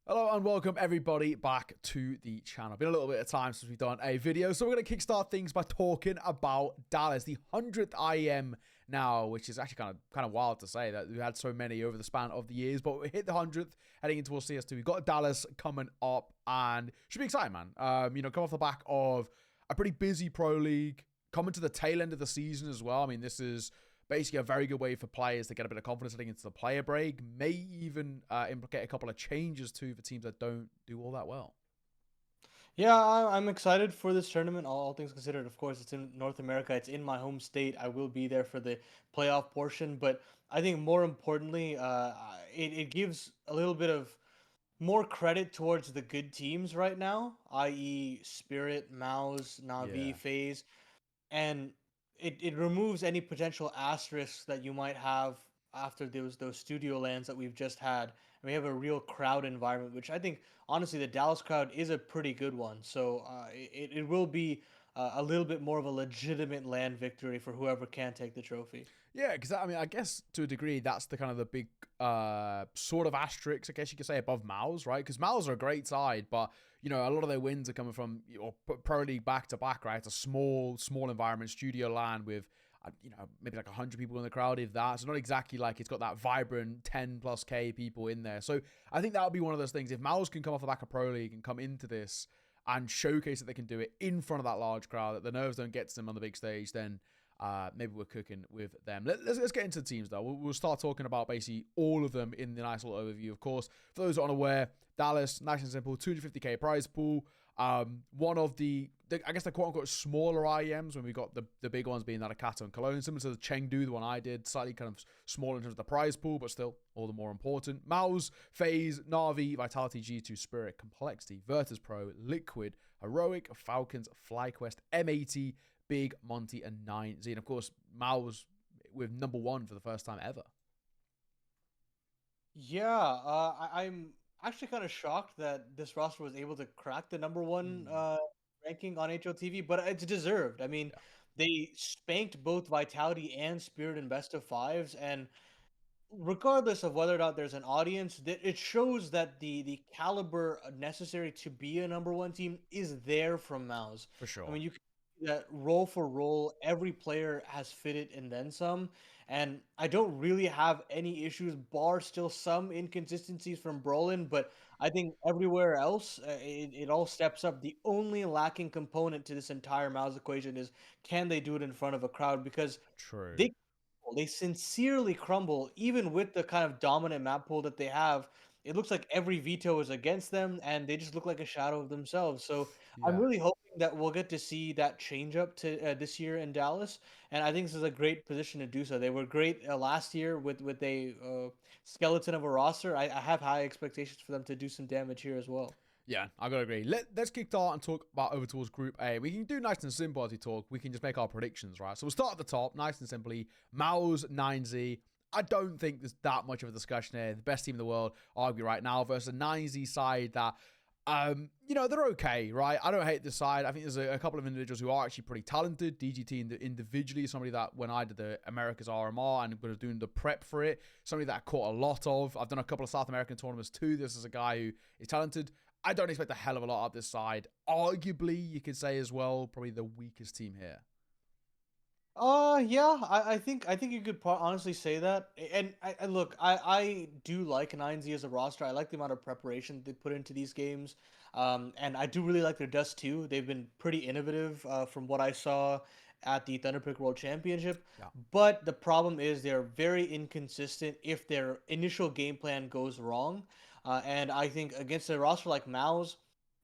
Hello and welcome everybody back to the channel. Been a little bit of time since we've done a video, so we're going to kickstart things by talking about Dallas, the 100th IEM now, which is actually kind of wild to say that we've had so many over the span of the years, but we hit the 100th heading into our CS2. We've got Dallas coming up and should be exciting, man. Come off the back of a pretty busy pro league, coming to the tail end of the season as well. I mean, this is basically a very good way for players to get a bit of confidence heading into the player break. May even implicate a couple of changes too for teams that don't do all that well. Yeah, I'm excited for this tournament. All things considered, of course, it's in North America. It's in my home state. I will be there for the playoff portion. But I think more importantly, it gives a little bit of more credit towards the good teams right now, i.e., Spirit, Mouse, Navi, Yeah. FaZe, and it removes any potential asterisks that you might have after those studio lands that we've just had. And we have a real crowd environment, which I think honestly the Dallas crowd is a pretty good one. So it will be a little bit more of a legitimate land victory for whoever can take the trophy. Yeah, because I mean, I guess to a degree, that's the kind of the big sort of asterisk, I guess you could say, above Mouse, right? Because Mouse are a great side, but a lot of their wins are coming from pro league back to back, right? It's a small environment, studio land with maybe like 100 people in the crowd, if that. So not exactly like it's got that vibrant 10 plus K people in there. So I think that would be one of those things. If Mouse can come off the back of pro league and come into this and showcase that they can do it in front of that large crowd, that the nerves don't get to them on the big stage, then maybe we're cooking with them. Let's get into the teams, though. We'll start talking about basically all of them in the nice little overview. Of course, for those unaware, Dallas, nice and simple, 250k prize pool. One of the I guess the quote-unquote smaller IEMs, when we got the big ones being that of Kato and Cologne, similar to the Chengdu, the one I did, slightly kind of small in terms of the prize pool, but still all the more important. Mouse, FaZe, Na'Vi, Vitality, G2, Spirit, Complexity, Virtus Pro, Liquid, Heroic, Falcons, FlyQuest, M80, Big, Monty, and 9Z. And of course, Mouse with #1 for the first time ever. Yeah, I'm actually kind of shocked that this roster was able to crack the number one ranking on HOTV, but it's deserved. I mean, Yeah, they spanked both Vitality and Spirit in best of fives, and regardless of whether or not there's an audience, it shows that the caliber necessary to be a number one team is there from Mouse. for I sure. mean, you can see that role for role, every player has fitted and then some. And I don't really have any issues, bar still some inconsistencies from Brolin, but I think everywhere else, it all steps up. The only lacking component to this entire Mouse equation is, can they do it in front of a crowd? Because True. they they sincerely crumble, even with the kind of dominant map pool that they have. It looks like every veto is against them, and they just look like a shadow of themselves. So I'm Yeah. really hoping that we'll get to see that change up to this year in Dallas, and I think this is a great position to do so. They were great last year with a skeleton of a roster. I have high expectations for them to do some damage here as well. Yeah, I gotta agree. Let's kick start and talk about over towards Group A. We can do nice and simple as we talk. We can just make our predictions, right? So we'll start at the top, nice and simply. Mouse 9Z. I don't think there's that much of a discussion here. The best team in the world, argue right now, versus a 9Z side that, they're okay, right? I don't hate this side. I think there's a couple of individuals who are actually pretty talented. DGT individually, somebody that when I did the America's RMR and was doing the prep for it, somebody that I caught a lot of. I've done a couple of South American tournaments too. This is a guy who is talented. I don't expect a hell of a lot up this side. Arguably, you could say as well, probably the weakest team here. Yeah, I think you could honestly say that. And I look, I do like 9Z as a roster. I like the amount of preparation they put into these games. And I do really like their Dust too. They've been pretty innovative from what I saw at the Thunderpick World Championship. Yeah. But the problem is they're very inconsistent if their initial game plan goes wrong. And I think against a roster like Mao's,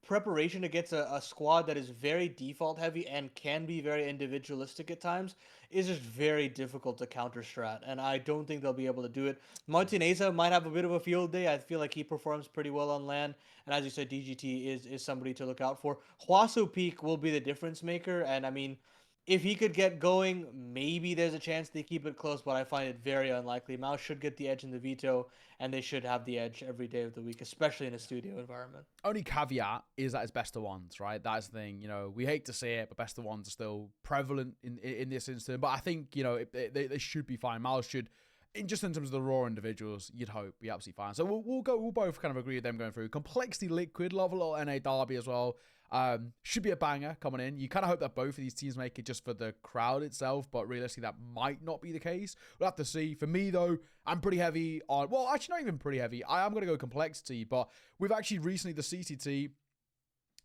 preparation against a squad that is very default heavy and can be very individualistic at times is just very difficult to counter strat, and I don't think they'll be able to do it. Martineza might have a bit of a field day. I feel like he performs pretty well on land, and as you said, DGT is somebody to look out for. Huasu Peak will be the difference maker, and I mean, if he could get going, maybe there's a chance they keep it close, but I find it very unlikely. Mouse should get the edge in the veto, and they should have the edge every day of the week, especially in a studio environment. Only caveat is that it's best of ones, right? That's the thing. We hate to see it, but best of ones are still prevalent in this instance. But I think they should be fine. Miles should in terms of the raw individuals, you'd hope be absolutely fine. So we'll both kind of agree with them going through. Complexity Liquid, love a little NA derby as well. Should be a banger coming in. You kind of hope that both of these teams make it just for the crowd itself, but realistically that might not be the case. We'll have to see. For me though, I'm pretty heavy on, well, actually not even pretty heavy. I am going to go Complexity, but we've actually recently, the CCT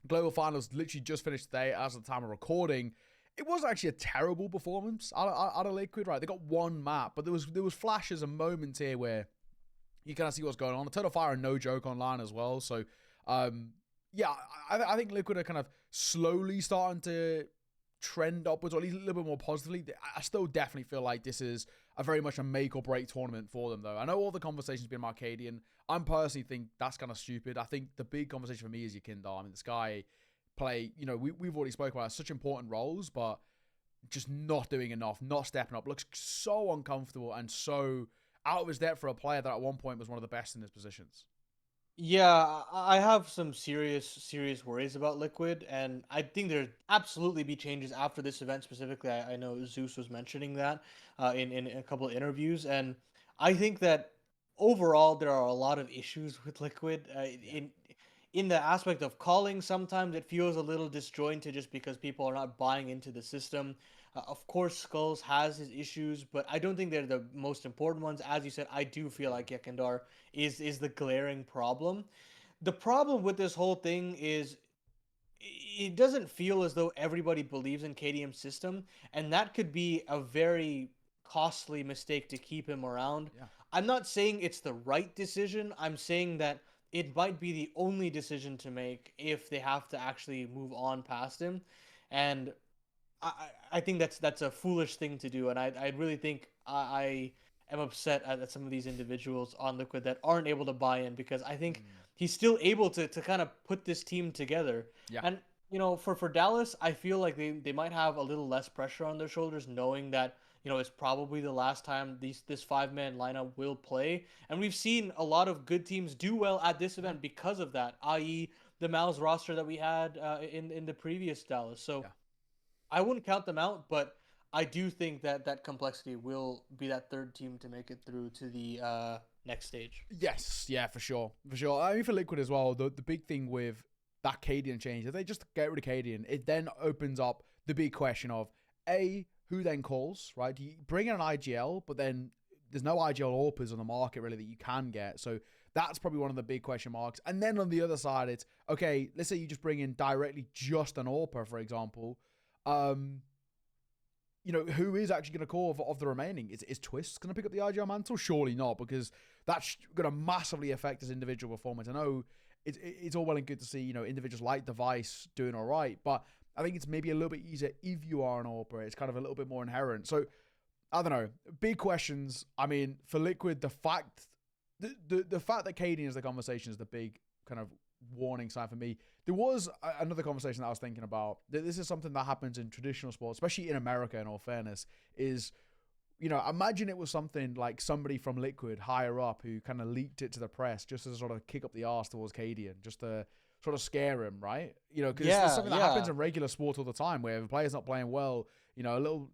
Global Finals literally just finished today as of the time of recording. It wasn't actually a terrible performance out of Liquid, right? They got one map, but there was flashes and moments here where you kind of see what's going on. Total Fire and No Joke online as well. So, yeah, I think Liquid are kind of slowly starting to trend upwards, or at least a little bit more positively. I still definitely feel like this is a very much a make or break tournament for them, though. I know all the conversation's been Arcadian. I personally think that's kind of stupid. I think the big conversation for me is Yakindar. I mean, this guy play, we've already spoken about such important roles, but just not doing enough, not stepping up. Looks so uncomfortable and so out of his depth for a player that at one point was one of the best in his positions. Yeah, I have some serious worries about Liquid, and I think there absolutely be changes after this event specifically. I know Zeus was mentioning that in a couple of interviews, and I think that overall there are a lot of issues with Liquid. Yeah. In the aspect of calling, sometimes it feels a little disjointed just because people are not buying into the system. Of course, Skulls has his issues, but I don't think they're the most important ones. As you said, I do feel like Yakindar is the glaring problem. The problem with this whole thing is it doesn't feel as though everybody believes in KDM's system, and that could be a very costly mistake to keep him around. Yeah. I'm not saying it's the right decision. I'm saying that it might be the only decision to make if they have to actually move on past him. And I think that's a foolish thing to do, and I really think I am upset at some of these individuals on Liquid that aren't able to buy in, because I think he's still able to kind of put this team together. Yeah. And for Dallas, I feel like they might have a little less pressure on their shoulders, knowing that it's probably the last time this 5-man lineup will play, and we've seen a lot of good teams do well at this event because of that, i.e. the Mal's roster that we had in the previous Dallas. So. Yeah. I wouldn't count them out, but I do think that Complexity will be that third team to make it through to the next stage. Yes, yeah, for sure. For sure. I mean, for Liquid as well, the big thing with that Cadian change, if they just get rid of Cadian, it then opens up the big question of, A, who then calls, right? Do you bring in an IGL, but then there's no IGL AWPers on the market really that you can get. So that's probably one of the big question marks. And then on the other side, it's, okay, let's say you just bring in directly just an AWPer, for example. Who is actually going to call of the remaining? Is Twist going to pick up the IGL mantle? Surely not, because that's going to massively affect his individual performance. I know it's all well and good to see, individuals like Device doing all right, but I think it's maybe a little bit easier if you are an AWPer. It's kind of a little bit more inherent. So, I don't know. Big questions. I mean, for Liquid, the fact that Cadian is the conversation is the big kind of warning sign for me. There was another conversation that I was thinking about. This is something that happens in traditional sports, especially in America, in all fairness, is, imagine it was something like somebody from Liquid higher up who kind of leaked it to the press just to sort of kick up the arse towards Cadian, just to sort of scare him, right? Because it's something that happens in regular sport all the time, where if a player's not playing well, a little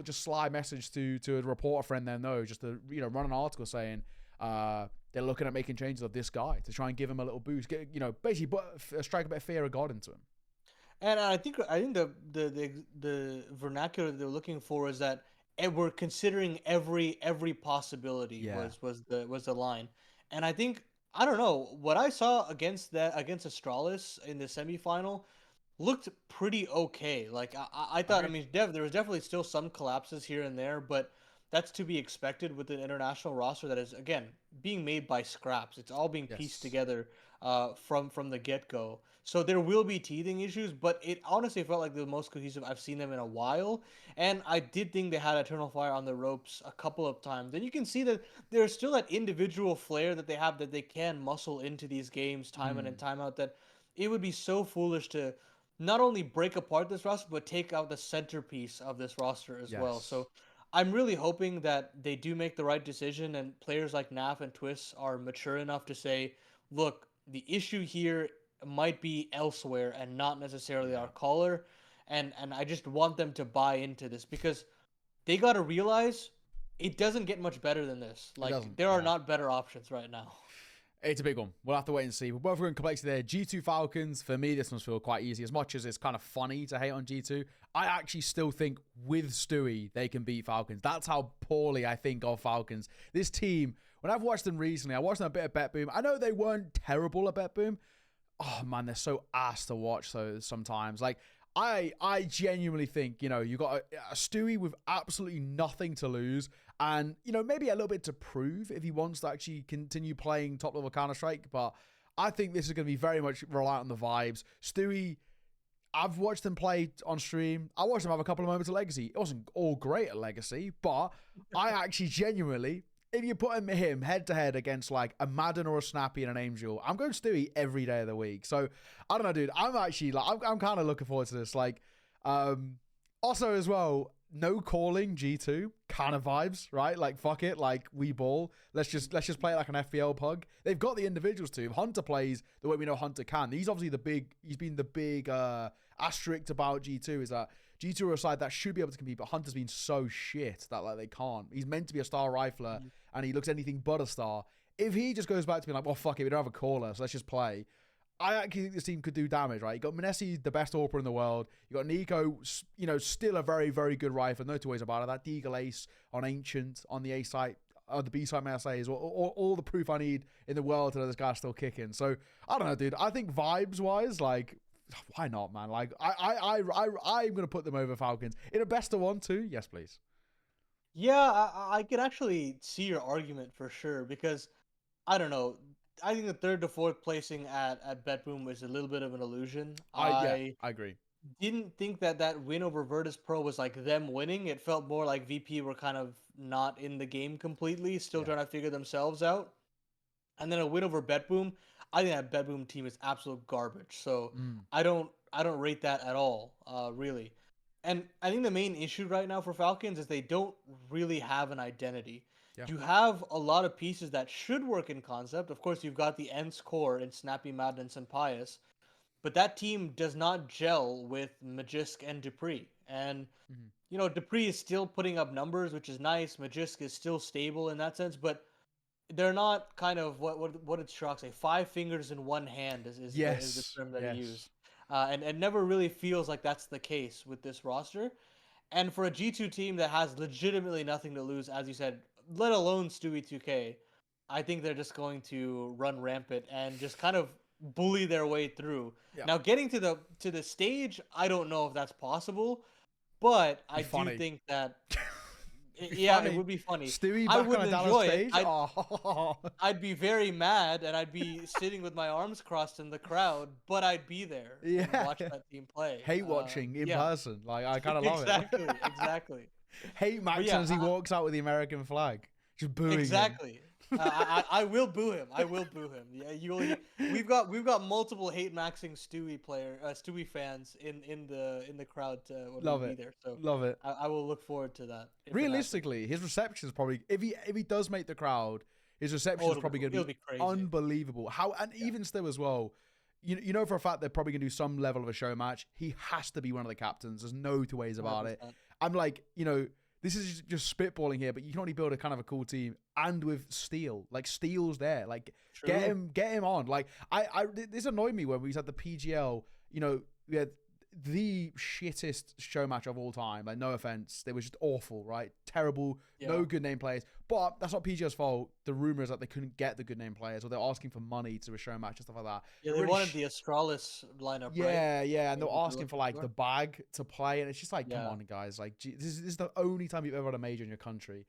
just sly message to a reporter friend they know, just to, run an article saying, they're looking at making changes of this guy to try and give him a little boost, basically strike a bit of fear of God into him. And I think the vernacular they're looking for is that we're considering every possibility was the line. And I think, I don't know, what I saw against Astralis in the semifinal looked pretty okay. Like I thought, I mean, there was definitely still some collapses here and there, but that's to be expected with an international roster that is, again, being made by scraps. It's all being pieced together from the get-go. So there will be teething issues, but it honestly felt like the most cohesive I've seen them in a while. And I did think they had Eternal Fire on the ropes a couple of times. And you can see that there's still that individual flair that they have, that they can muscle into these games time in and time out, that it would be so foolish to not only break apart this roster, but take out the centerpiece of this roster as well. So I'm really hoping that they do make the right decision, and players like Naf and Twist are mature enough to say, look, the issue here might be elsewhere and not necessarily our caller. And I just want them to buy into this, because they got to realize it doesn't get much better than this. It Like, doesn't. there are Yeah. not better options right now. It's a big one. We'll have to wait and see. We're both going complexity there. G2 Falcons, for me, this one's feel quite easy. As much as it's kind of funny to hate on G2, I actually still think with Stewie, they can beat Falcons. That's how poorly I think of Falcons. This team, when I've watched them recently, I watched them a bit of Bet Boom. I know they weren't terrible at Bet Boom. Oh, man, they're so ass to watch so sometimes. Like, I genuinely think, you know, you got a Stewie with absolutely nothing to lose and, you know, maybe a little bit to prove if he wants to actually continue playing top level Counter-Strike. But I think this is going to be very much reliant on the vibes. Stewie, I've watched him play on stream. I watched him have a couple of moments of Legacy. It wasn't all great at Legacy, but I actually genuinely, if you put him head to head against like a Madden or a Snappy and an Angel, I'm going Stewie every day of the week. So I don't know, dude. I'm actually like, I'm kind of looking forward to this. Like, also as well, no calling G2 kind of vibes, right? Like, fuck it, like we ball. Let's just play it like an FPL pug. They've got the individuals too. If Hunter plays the way we know Hunter can, he's obviously he's been the big asterisk about G2 is that G2 are a side that should be able to compete, but Hunter's been so shit that like they can't. He's meant to be a star rifler, and he looks anything but a star. If he just goes back to being like, well, fuck it, we don't have a caller, so let's just play. I actually think this team could do damage, right? You got Manesi, the best AWPer in the world. You got Nico, you know, still a very, very good rifle. No two ways about it. That Deagle Ace on Ancient, on the A site, or the B side, may I say, is all the proof I need in the world to know this guy's still kicking. So, I don't know, dude. I think vibes-wise, like, why not, man? Like, I'm going to put them over Falcons. In a best of 1, too? Yes, please. Yeah, I could actually see your argument for sure because I don't know. I think the third to fourth placing at BetBoom was a little bit of an illusion. I agree. Didn't think that win over Virtus Pro was like them winning. It felt more like VP were kind of not in the game completely, still trying to figure themselves out. And then a win over BetBoom. I think that BetBoom team is absolute garbage. So I don't rate that at all, really. And I think the main issue right now for Falcons is they don't really have an identity. Yeah. You have a lot of pieces that should work in concept. Of course, you've got the Ents core in Snappy, Madden, and Pius. But that team does not gel with Magisk and Dupree. And, you know, Dupree is still putting up numbers, which is nice. Magisk is still stable in that sense. But they're not kind of, what did Shrock say? 5 fingers in one hand is the term that he used. And it never really feels like that's the case with this roster. And for a G2 team that has legitimately nothing to lose, as you said, let alone Stewie 2K, I think they're just going to run rampant and just kind of bully their way through. Yeah. Now, getting to the stage, I don't know if that's possible, but I do think that it would be funny. Stewie back on a Dallas stage? I'd be very mad, and I'd be sitting with my arms crossed in the crowd, but I'd be there and watch that team play. Hate watching in person. Like, I kind of love it. Exactly. Hate Maxon as he walks out with the American flag. Just booing him. I will boo him. Yeah, we've got multiple hate maxing Stewie fans in the crowd love it. Be there. So love it. I will look forward to that. Realistically, his reception is probably if he does make the crowd, his reception is probably going to be crazy. Unbelievable. Even still as well. You know for a fact they're probably going to do some level of a show match. He has to be one of the captains. There's no two ways about 100%. It. I'm like, you know, this is just spitballing here, but you can only build a kind of a cool team, and with Steel, like Steel's there, like True. get him on. Like this annoyed me when we was at the PGL. You know, we had the shittest show match of all time. Like, no offense, they were just awful, right? Terrible, no good name players. But that's not PGL's fault. The rumor is that they couldn't get the good name players, or they're asking for money to a show match and stuff like that. Yeah, they wanted the Astralis lineup, right? Yeah, and they're asking for like the bag to play, and it's just like, come on, guys, like this is the only time you've ever had a major in your country.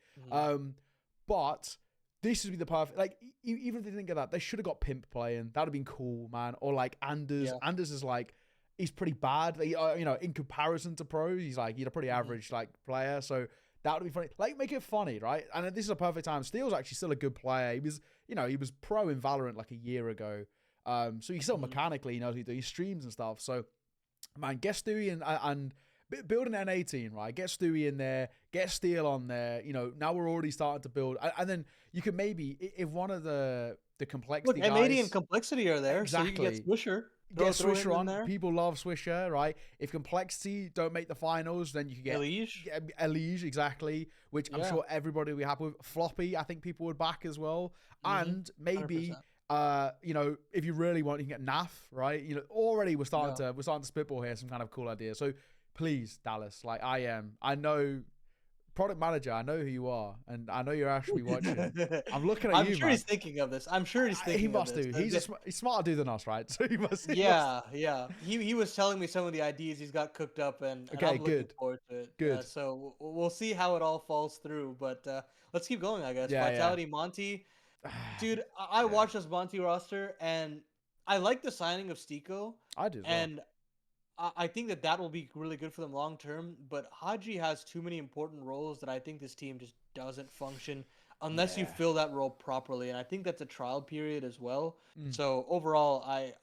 But this would be the perfect, like, even if they didn't get that, they should have got Pimp playing. That would have been cool, man. Or like Anders. Anders is like, he's pretty bad. You know, in comparison to pros, he's a pretty average like player. So that would be funny. Like, make it funny, right? And this is a perfect time. Steel's actually still a good player. He was pro in Valorant like a year ago. So he's still mechanically, he knows what he does. He streams and stuff. So, man, get Stewie and build an N18, right? Get Stewie in there, get Steel on there. You know, now we're already starting to build. And then you can maybe, if one of the complexity guys... M80 and Complexity are there, exactly. So you can get Swisher. Throw Swisher him in on. there. People love Swisher, right? If Complexity don't make the finals, then you can get Elige. Elige, exactly, which I'm Yeah. sure everybody will be happy with. Floppy, I think people would back as well. And maybe 100%. you know, if you really want, you can get NAF, right? You know, already we're starting Yeah. to spitball here some kind of cool idea. So please, Dallas, like I know product manager, I know who you are, and I know you're actually watching. I'm looking at I'm you, sure man. he's thinking of this. I'm sure he's thinking He must of this. do. He's smarter dude than us, right? So he must. Yeah. He was telling me some of the ideas he's got cooked up, and Okay, I'm looking good. forward to it. Good. So we'll see how it all falls through. But let's keep going, I guess. Yeah, Vitality Monty, dude. I Yeah. watched this Monty roster, and I like the signing of Stico, I do as well. and I think that will be really good for them long term. But Haji has too many important roles that I think this team just doesn't function unless you Yeah. fill that role properly. And I think that's a trial period as well. Mm. So overall, I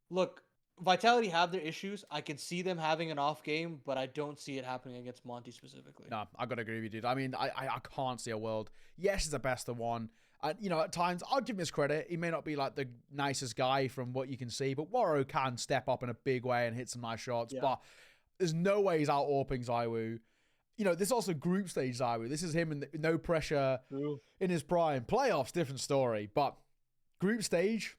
look, Vitality have their issues. I can see them having an off game, but I don't see it happening against Monty specifically. No, I gotta agree with you, dude. I mean, I can't see a world. Yes, it's the best of one. And, you know, at times, I'll give him his credit. He may not be, like, the nicest guy from what you can see, but Waro can step up in a big way and hit some nice shots. Yeah. But there's no way he's out-AWPing ZywOo. You know, this is also group stage ZywOo. This is him in no pressure in his prime. Playoffs, different story. But group stage,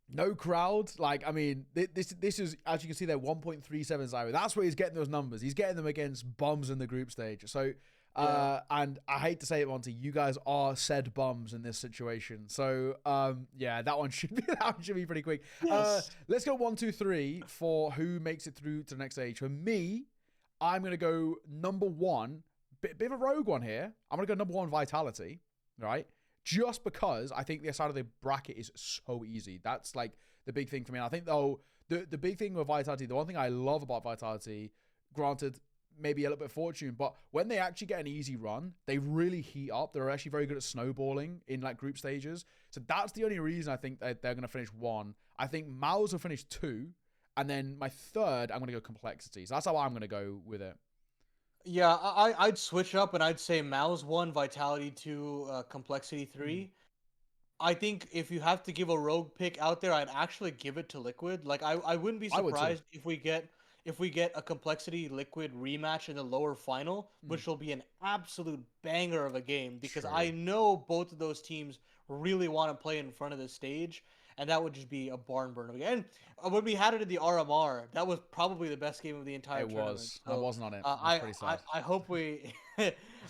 no crowd. Like, I mean, this is, as you can see there, 1.37 ZywOo. That's where he's getting those numbers. He's getting them against bums in the group stage. So... and I hate to say it, Monty, you guys are said bums in this situation. So, yeah, that one should be pretty quick. Yes. Let's go 1, 2, 3 for who makes it through to the next stage. For me, I'm gonna go number 1. Bit of a rogue one here. I'm gonna go number 1 Vitality, right? Just because I think the side of the bracket is so easy. That's like the big thing for me. And I think though the big thing with Vitality, the one thing I love about Vitality, granted, maybe a little bit of fortune, but when they actually get an easy run, they really heat up. They're actually very good at snowballing in like group stages. So that's the only reason I think that they're going to finish 1. I think MOUZ will finish 2. And then my third, I'm going to go Complexity. So that's how I'm going to go with it. Yeah, I'd switch up and I'd say MOUZ 1, Vitality 2, Complexity 3. I think if you have to give a rogue pick out there, I'd actually give it to Liquid. Like I wouldn't be I would too. surprised if we get a Complexity Liquid rematch in the lower final, which will be an absolute banger of a game because True. I know both of those teams really want to play in front of the stage, and that would just be a barn burner. And when we had it at the RMR, that was probably the best game of the entire It tournament. was. So, I wasn't on it. It was pretty sad. I hope we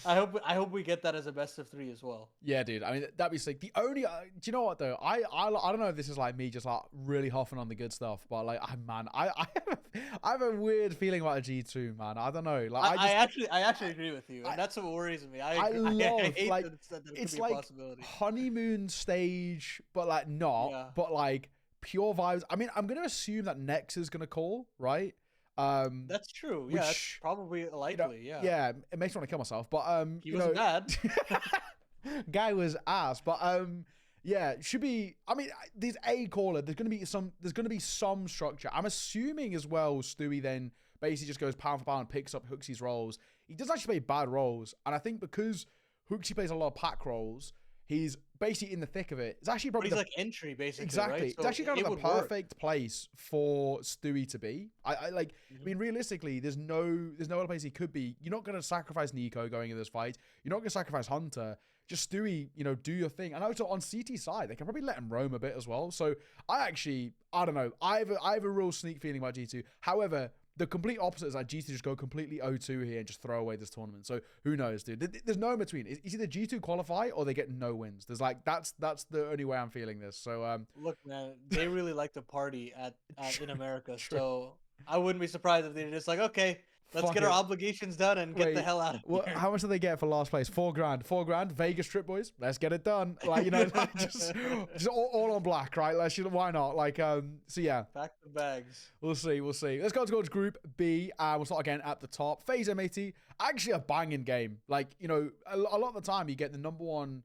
I hope we get that as a best of 3 as well. Yeah, dude. I mean, that'd be sick. The only, do you know what though? I don't know if this is like me just like really huffing on the good stuff, but like, I have a weird feeling about a G2, man. I don't know. Like, I actually agree with you, and that's what worries me. I love hate like that it could it's be a like possibility. honeymoon stage, but like not, Yeah. but like pure vibes. I mean, I'm gonna assume that Nex is gonna call, right? That's true. Yeah, that's which, probably likely. you know, yeah. yeah, it makes me want to kill myself, but He wasn't bad. guy was ass, but yeah, it should be. I mean, there's a caller. There's gonna be some structure. I'm assuming as well. Stewie then basically just goes pound for pound, picks up Hooksie's roles. He does actually play bad roles, and I think because Hooksie plays a lot of pack roles, he's basically in the thick of it. It's actually But probably he's like entry basically. exactly. Right? It's actually kind of the would work. perfect place for Stewie to be. I like. I mean, realistically, there's no other place he could be. You're not going to sacrifice Nico going in this fight. You're not going to sacrifice Hunter. Just Stewie, you know, do your thing. And also on CT side, they can probably let him roam a bit as well. So I don't know. I have a real sneak feeling about G2. However, the complete opposite is like G2 just go completely 0-2 here and just throw away this tournament. So who knows, dude? There's no in between. It's either G2 qualify or they get no wins. There's like that's the only way I'm feeling this. So look, man, they really like to party in America. So I wouldn't be surprised if they're just like, okay, let's get our obligations done and get the hell out of here. How much do they get for last place? $4,000. Vegas trip, boys. Let's get it done. Like, you know, like just all on black, right? Why not? Like, so yeah. Pack the bags. We'll see. Let's go to Group B. We'll start again at the top. FaZe M80, actually a banging game. Like, you know, a lot of the time you get the number one,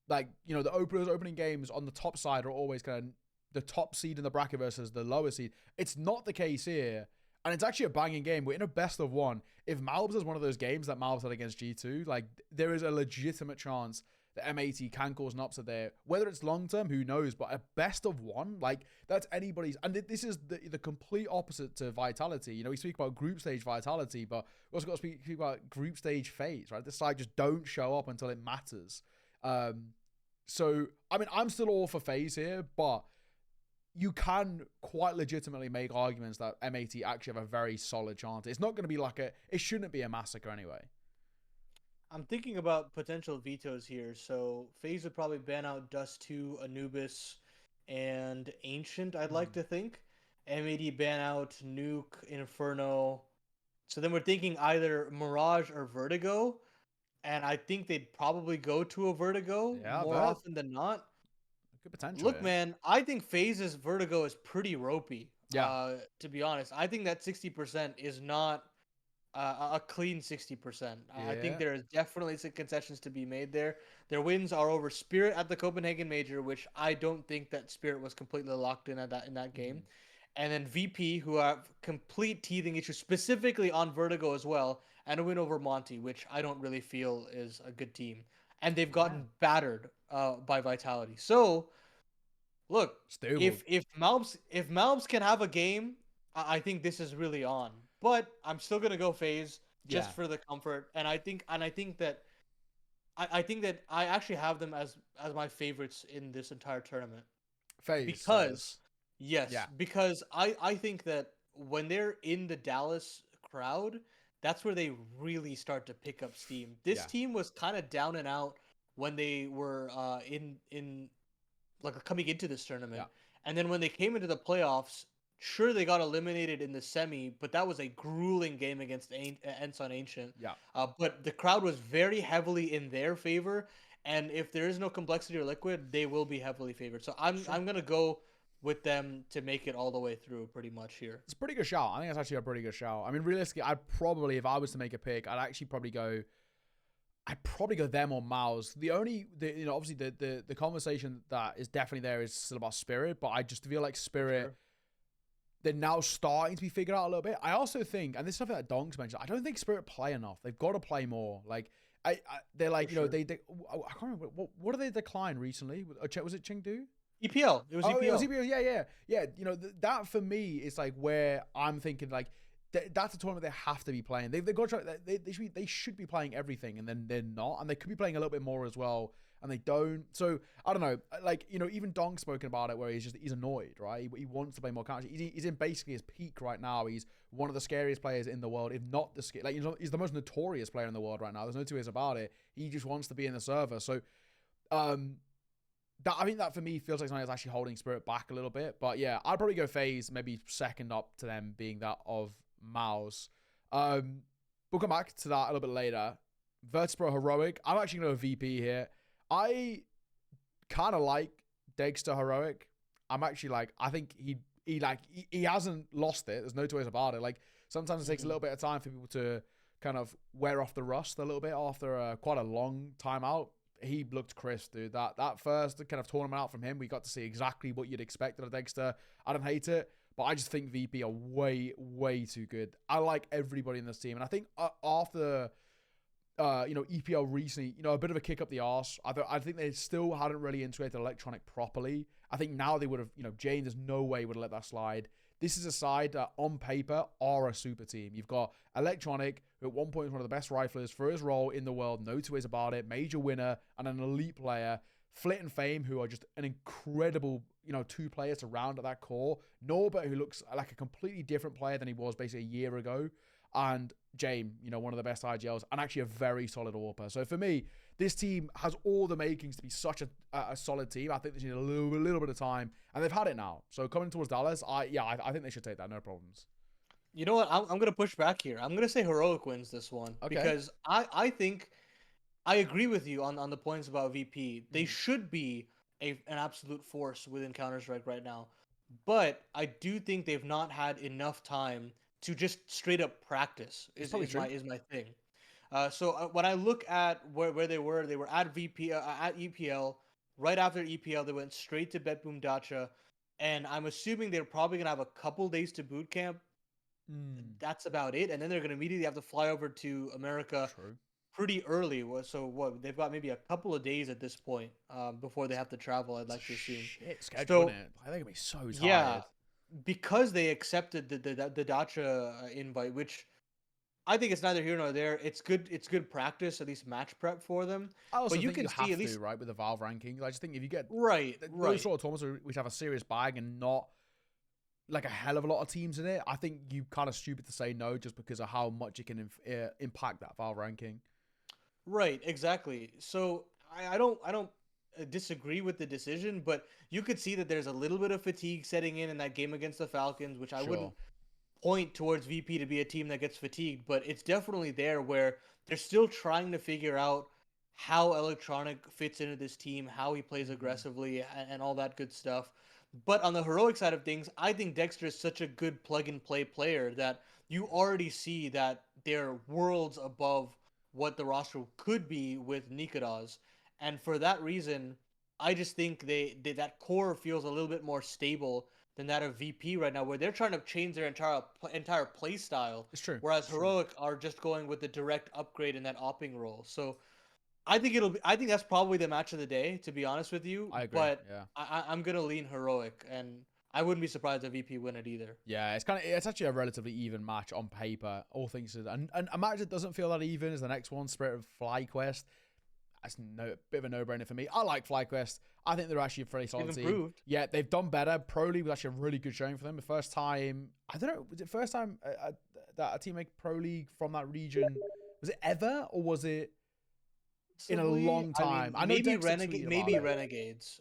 like, you know, the opening games on the top side are always kind of the top seed in the bracket versus the lower seed. It's not the case here. And it's actually a banging game. We're in a best of 1. If Malbs is one of those games that Malbs had against G2, like, there is a legitimate chance the M80 can cause an upset there. Whether it's long term, who knows? But a best of one, like that's anybody's. And this is the complete opposite to Vitality. You know, we speak about group stage Vitality, but we also got to speak about group stage FaZe, right? This side just don't show up until it matters. So I mean, I'm still all for FaZe here, but you can quite legitimately make arguments that M80 actually have a very solid chance. It's not going to be like it shouldn't be a massacre anyway. I'm thinking about potential vetoes here. So FaZe would probably ban out Dust 2, Anubis, and Ancient, I'd like to think. M80 ban out Nuke, Inferno. So then we're thinking either Mirage or Vertigo. And I think they'd probably go to a Vertigo more often than not. Good potential. Look, man, I think FaZe's Vertigo is pretty ropey. Yeah. To be honest, I think that 60% is not a clean 60%. I think there is definitely some concessions to be made there. Their wins are over Spirit at the Copenhagen Major, which I don't think that Spirit was completely locked in in that game. And then VP, who have complete teething issues, specifically on Vertigo as well, and a win over Monty, which I don't really feel is a good team. And they've gotten battered by Vitality. So, look, if Malbs can have a game, I think this is really on. But I'm still gonna go FaZe just for the comfort, and I think that I actually have them as my favorites in this entire tournament. FaZe because because I think that when they're in the Dallas crowd, that's where they really start to pick up steam. This team was kind of down and out when they were in like coming into this tournament, and then when they came into the playoffs. Sure, they got eliminated in the semi, but that was a grueling game against Enson Ancient. Yeah. But the crowd was very heavily in their favor, and if there is no Complexity or Liquid, they will be heavily favored. So I'm gonna go with them to make it all the way through, pretty much here. It's a pretty good shout. I think it's actually a pretty good shout. I mean, realistically, I'd probably, if I was to make a pick, I'd actually probably go. I'd probably go them or MOUZ. Obviously the conversation that is definitely there is still about Spirit, but I just feel like Spirit. Sure. They're now starting to be figured out a little bit. I also think, and this is something that Donks mentioned, I don't think Spirit play enough. They've got to play more. Like, they're like, I can't remember, what did they decline recently? Was it Chengdu? EPL. It was EPL. It was EPL, yeah. You know, that for me is like where I'm thinking like, that's a tournament they have to be playing. They've got to try, they should be playing everything, and then they're not. And they could be playing a little bit more as well. And they don't. So I don't know. Like, you know, even Dong's spoken about it, where he's annoyed, right? He wants to play more counter. He's in basically his peak right now. He's one of the scariest players in the world, if not the scariest. Like, he's the most notorious player in the world right now. There's no two ways about it. He just wants to be in the server. So, I think that for me feels like something that's actually holding Spirit back a little bit. But yeah, I'd probably go FaZe, maybe second up to them being that of MOUZ. We'll come back to that a little bit later. Virtus.pro Heroic. I'm actually going to go VP here. I kind of like Dagster Heroic. I'm actually like, I think he hasn't lost it. There's no two ways about it. Like, sometimes it takes a little bit of time for people to kind of wear off the rust a little bit after quite a long time out. He looked crisp, dude. That first kind of tournament out from him, we got to see exactly what you'd expect out of Dagster. I don't hate it, but I just think VP are way, way too good. I like everybody in this team. And I think after... EPL recently, a bit of a kick up the arse. I think they still hadn't really integrated Electronic properly. I think now they would have, James, there's no way would have let that slide. This is a side that on paper are a super team. You've got Electronic, who at one point was one of the best riflers for his role in the world, no two ways about it, major winner and an elite player. Flit and Fame, who are just an incredible, two players to round at that core. Norbert, who looks like a completely different player than he was basically a year ago. And James, one of the best IGLs, and actually a very solid AWPer. So for me, this team has all the makings to be such a solid team. I think they need a little bit of time, and they've had it now. So coming towards Dallas, I think they should take that, no problems. You know what? I'm going to push back here. I'm going to say Heroic wins this one. Okay. Because I think I agree with you on the points about VP. They should be an absolute force within Counter-Strike right now. But I do think they've not had enough time to just straight up practice is my thing. So when I look at where they were at VP at EPL. Right after EPL, they went straight to BetBoom Dacha, and I'm assuming they're probably gonna have a couple days to boot camp. That's about it, and then they're gonna immediately have to fly over to America. True. pretty early. So what? They've got maybe a couple of days at this point before they have to travel. I'd It's a like to assume. shit schedule, isn't So it? Like, they're gonna be so yeah, tired. because they accepted the Dacha invite, which I think it's neither here nor there. It's good. It's good practice, at least match prep for them. I But also you think can you see have at to, least right, with the Valve rankings. I just think if you get right, those right. sort of tournaments which have a serious bag and not like a hell of a lot of teams in it, I think you kind of stupid to say no just because of how much it can impact that Valve ranking. Right, exactly. So I don't disagree with the decision, but you could see that there's a little bit of fatigue setting in that game against the Falcons, which I wouldn't Sure. point towards VP to be a team that gets fatigued, but it's definitely there where they're still trying to figure out how Electronic fits into this team, how he plays Mm. aggressively, and all that good stuff. But on the heroic side of things, I think Dexter is such a good plug and play player that you already see that they're worlds above what the roster could be with Nikodas. And for that reason, I just think that core feels a little bit more stable than that of VP right now, where they're trying to change their entire play style, It's true. whereas It's true. Heroic are just going with the direct upgrade in that opping role. So I think it'll be. I think that's probably the match of the day, to be honest with you. I agree. But Yeah. I'm gonna lean Heroic, and I wouldn't be surprised if VP win it either. Yeah, it's actually a relatively even match on paper, all things considered. And a match that doesn't feel that even is the next one, Spirit of FlyQuest. That's no bit of a no-brainer for me. I like FlyQuest. I think they're actually a pretty They've solid team. improved. Yeah, they've done better. Pro League was actually a really good showing for them. The first time, I don't know, was it first time that a team make Pro League from that region? Was it ever, or was it in a Possibly. long I mean, time? I know Dexter tweeted Maybe about it. Renegades.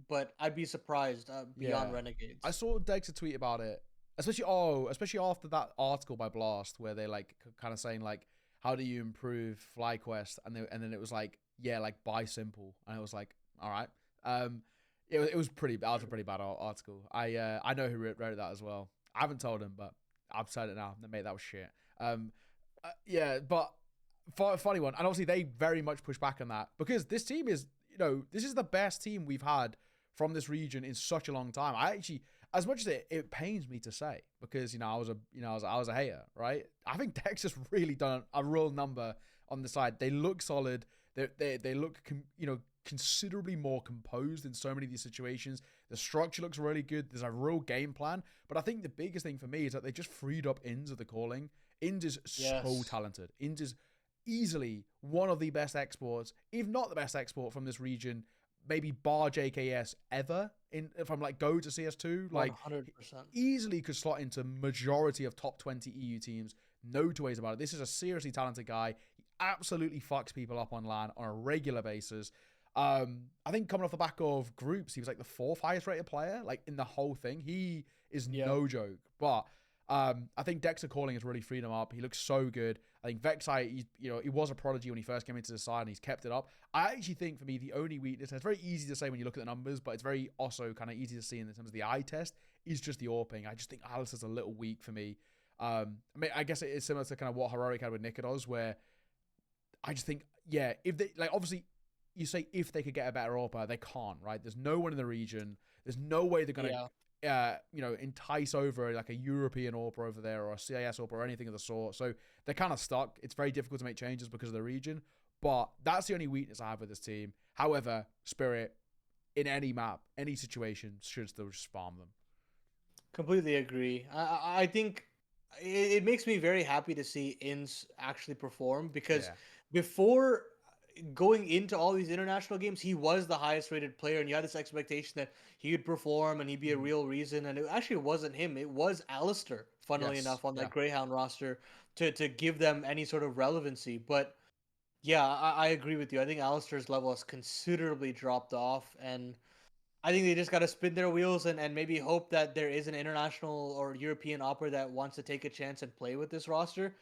But I'd be surprised beyond Yeah, I Renegades. saw Dexter tweet about it, especially after that article by Blast where they like kind of saying like, how do you improve FlyQuest, and then it was like, yeah, like buy simple, and it was like, all right, it was pretty. That was a pretty bad article. I know who wrote that as well. I haven't told him, but I've said it now. Mate, that was shit. Yeah, but funny one, and obviously they very much push back on that because this team is, this is the best team we've had from this region in such a long time. I actually, as much as it pains me to say, because I was a hater, right? I think Dex has really done a real number on the side. They look solid. They look considerably more composed in so many of these situations. The structure looks really good. There's a real game plan. But I think the biggest thing for me is that they just freed up Inns of the calling. Inns is so Yes. talented. Inns is easily one of the best exports, if not the best export from this region, maybe bar JKS ever. From like Go to CS2, like 100%. easily could slot into majority of top 20 EU teams. No two ways about it. This is a seriously talented guy. He absolutely fucks people up on LAN on a regular basis. I think coming off the back of groups, he was like the 4th highest rated player, like in the whole thing. He is Yeah. no joke. But I think Dexter Calling has really freed him up. He looks so good. I think Vexai, he was a prodigy when he first came into the side, and he's kept it up. I actually think for me the only weakness, and it's very easy to say when you look at the numbers, but it's very also kind of easy to see in terms of the eye test, is just the AWPing. I just think Alistair's a little weak for me. I mean, I guess it is similar to kind of what Heroic had with Nikodos, where I just think, yeah, if they, like, obviously, you say if they could get a better AWPer, they can't, right? There's no one in the region. There's no way they're going Yeah. to, entice over like a European AWPer over there or a CIS AWPer or anything of the sort. So they're kind of stuck. It's very difficult to make changes because of the region. But that's the only weakness I have with this team. However, Spirit, in any map, any situation, should still just farm them. Completely agree. I think it makes me very happy to see Inns actually perform because Yeah. before going into all these international games, he was the highest rated player, and you had this expectation that he would perform and he'd be a Mhm. real reason. And it actually wasn't him; it was Alistair, funnily Yes. enough, on that Yeah. Greyhound roster to give them any sort of relevancy. But yeah, I agree with you. I think Alistair's level has considerably dropped off, and I think they just got to spin their wheels and maybe hope that there is an international or European opera that wants to take a chance and play with this roster.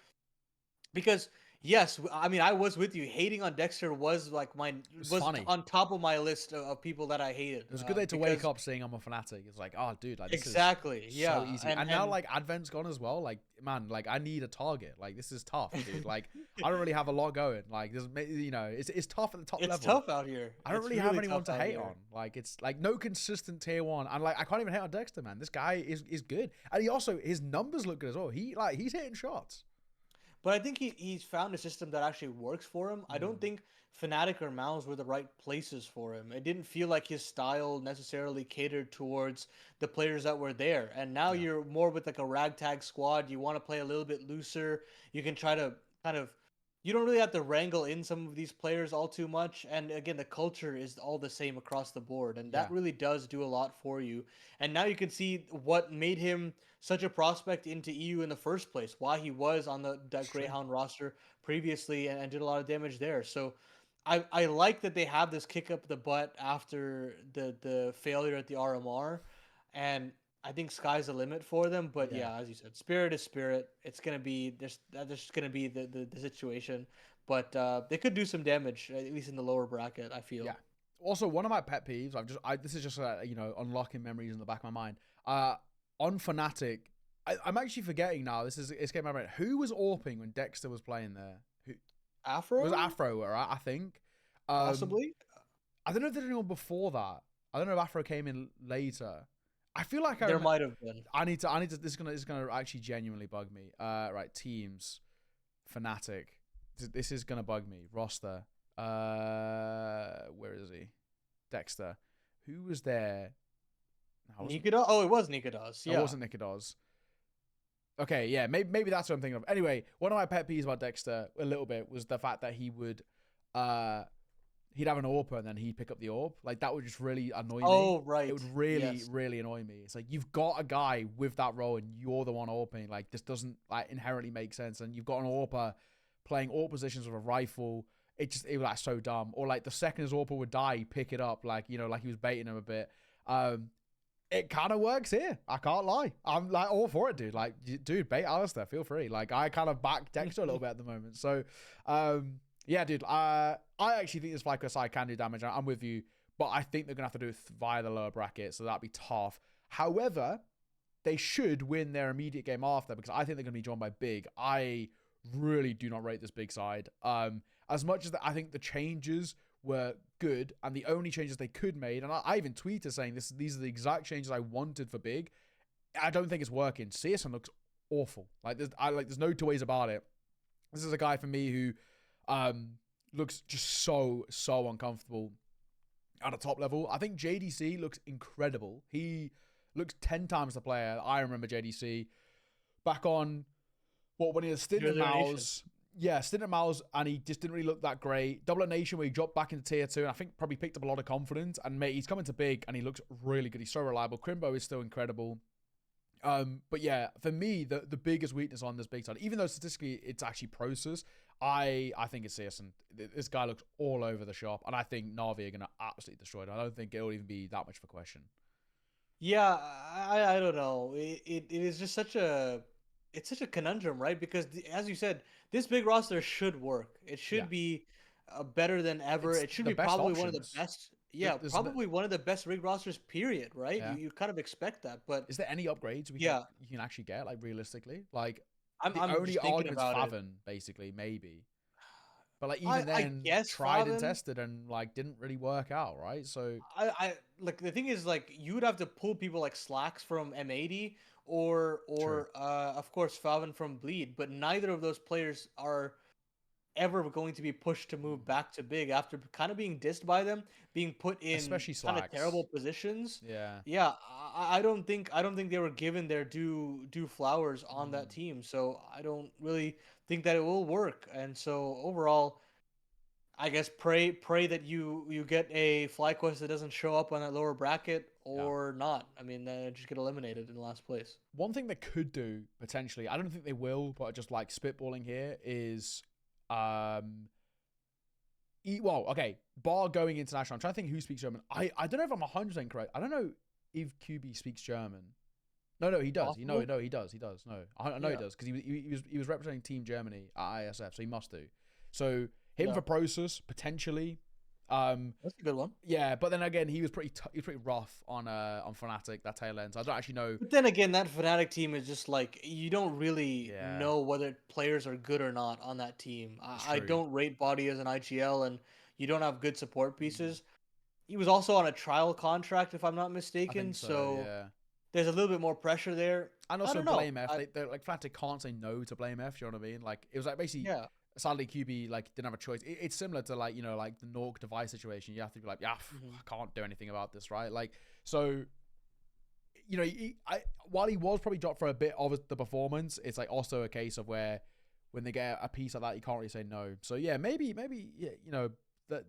Because yes, I mean I was with you. Hating on Dexter was like It's funny. on top of my list of people that I hated. It was a good day to wake Because up seeing I'm a fanatic. It's like, oh, dude, like this is exactly, so yeah, easy. And now like Advent's gone as well. Like, man, like I need a target. Like this is tough, dude. Like I don't really have a lot going. Like there's, it's tough at the top it's level. tough out here. I don't It's really have really anyone tough to out hate here. on. Like it's like no consistent tier one. And like I can't even hate on Dexter, man. This guy is good. And he also his numbers look good as well. He's hitting shots. but I think he's found a system that actually works for him. I don't Mm, think Fnatic or MOUZ were the right places for him. It didn't feel like his style necessarily catered towards the players that were there. And now yeah, you're more with like a ragtag squad. You want to play a little bit looser. You can try to kind of you don't really have to wrangle in some of these players all too much. And again, the culture is all the same across the board, and yeah, that really does do a lot for you. And now you can see what made him such a prospect into EU in the first place, why he was on that it's true. Greyhound roster previously and did a lot of damage there. So I like that they have this kick up the butt after the failure at the RMR, and I think sky's the limit for them. But Yeah, yeah, as you said, spirit is spirit. It's gonna be there's gonna be the situation, but they could do some damage at least in the lower bracket. I yeah. feel. Also, one of my pet peeves, this is just unlocking memories in the back of my mind. On Fnatic, I'm actually forgetting now. This is escaping my brain. Who was AWPing when Dexter was playing there? Who it was Afro, Afro, right? I think. Um, possibly. I don't know if there's anyone before that. I don't know if Afro came in later. I feel like I There remember. might have been. I need to. This is gonna actually genuinely bug me. Right, teams, Fnatic. This is gonna bug me. Roster. Where is he? Dexter. Who was there? No, Nikodos? Oh, it was Nikodos. it Yeah. wasn't Nikodos. Okay, yeah, maybe that's what I'm thinking of. Anyway, one of my pet peeves about Dexter a little bit was the fact that uh, he'd have an AWP and then he'd pick up the AWP. Like that would just really annoy me. Oh, It right. would really, Yes. really annoy me. It's like you've got a guy with that role and you're the one AWPing. Like this doesn't like inherently make sense. And you've got an AWPer playing AWP positions with a rifle. It was like so dumb. Or like the second his AWPer would die, he'd pick it up like like he was baiting him a bit. It kind of works here. I can't lie. I'm like all for it, dude. Like, dude, bait Alistair. Feel free. Like, I kind of back Dexter a little bit at the moment. So, yeah, dude. I actually think this FlyQuest side can do damage. I'm with you, but I think they're gonna have to do it via the lower bracket, so that'd be tough. However, they should win their immediate game after because I think they're gonna be drawn by Big. I really do not rate this Big side. As much as I think the changes were good, and the only changes they could made, and I even tweeted saying these are the exact changes I wanted for Big. I don't think it's working. Searson looks awful. There's no two ways about it. This is a guy for me who looks just so uncomfortable at a top level. I think JDC looks incredible. He looks 10 times the player I remember JDC back on when he was stint at MOUZ. Yeah, stint at MOUZ, and he just didn't really look that great. Double at Nation, where he dropped back into tier 2, and I think probably picked up a lot of confidence. And mate, he's coming to Big, and he looks really good. He's so reliable. Crimbo is still incredible. But yeah, for me, the biggest weakness on this Big side, even though statistically it's actually Prosus, I think it's Searson. This guy looks all over the shop, and I think Na'Vi are going to absolutely destroy it. I don't think it'll even be that much of a question. Yeah, I don't know. It is just such a conundrum, right? Because as you said, this big roster should work. It Yeah. should be better than ever. It's It should the be best probably one of the options. best. Yeah, There's no, probably one of the best rig rosters. Period. Right? yeah. You kind of expect that, but Is there any upgrades yeah, you can actually get, like realistically? Like I'm the I'm only just thinking argument's about it. Faven, basically, maybe. But like I even I then, guess tried and Faven. tested and like didn't really work out, right? So I like the thing is like you would have to pull people like Slacks from M80 or true. of course Faven from Bleed, but neither of those players are ever going to be pushed to move back to Big after kind of being dissed by them, being put in Especially kind of Slacks. terrible positions. Yeah. Yeah, I don't think they were given their due flowers on that Mm. team, so I don't really think that it will work. And so overall, I guess pray that you get a FlyQuest that doesn't show up on that lower bracket Yeah. or not. I mean, just get eliminated in last place. One thing they could do potentially, I don't think they will, but just like spitballing here is um well, okay, bar going international. I'm trying to think who speaks German. I don't know if I'm 100% correct. I don't know if QB speaks German. No, he does. Possible? No, he does. He does. No, I know he Yeah, does because he was representing Team Germany at ISF, so he must do. So him yeah, for Prosus potentially. that's a good one. Yeah, but then again, he was pretty rough on Fnatic that tail end. So I don't actually know. But then again, that Fnatic team is just like you don't really Yeah, know whether players are good or not on that team. it's I true. don't rate Body as an IGL, and you don't have good support Mm, pieces. He was also on a trial contract, if I'm not I mistaken. think so. So Yeah, there's a little bit more pressure there. And I also don't know. blame F. They're like Fnatic can't say no to blame F. You know what I mean? Like it was like basically Yeah. sadly QB like didn't have a choice. It's similar to like like the Nork device situation. You have to be like, yeah, Hmm. I can't do anything about this, right? Like so. While he was probably dropped for a bit of the performance, it's like also a case of where when they get a piece like that, you can't really say no. So yeah, maybe yeah,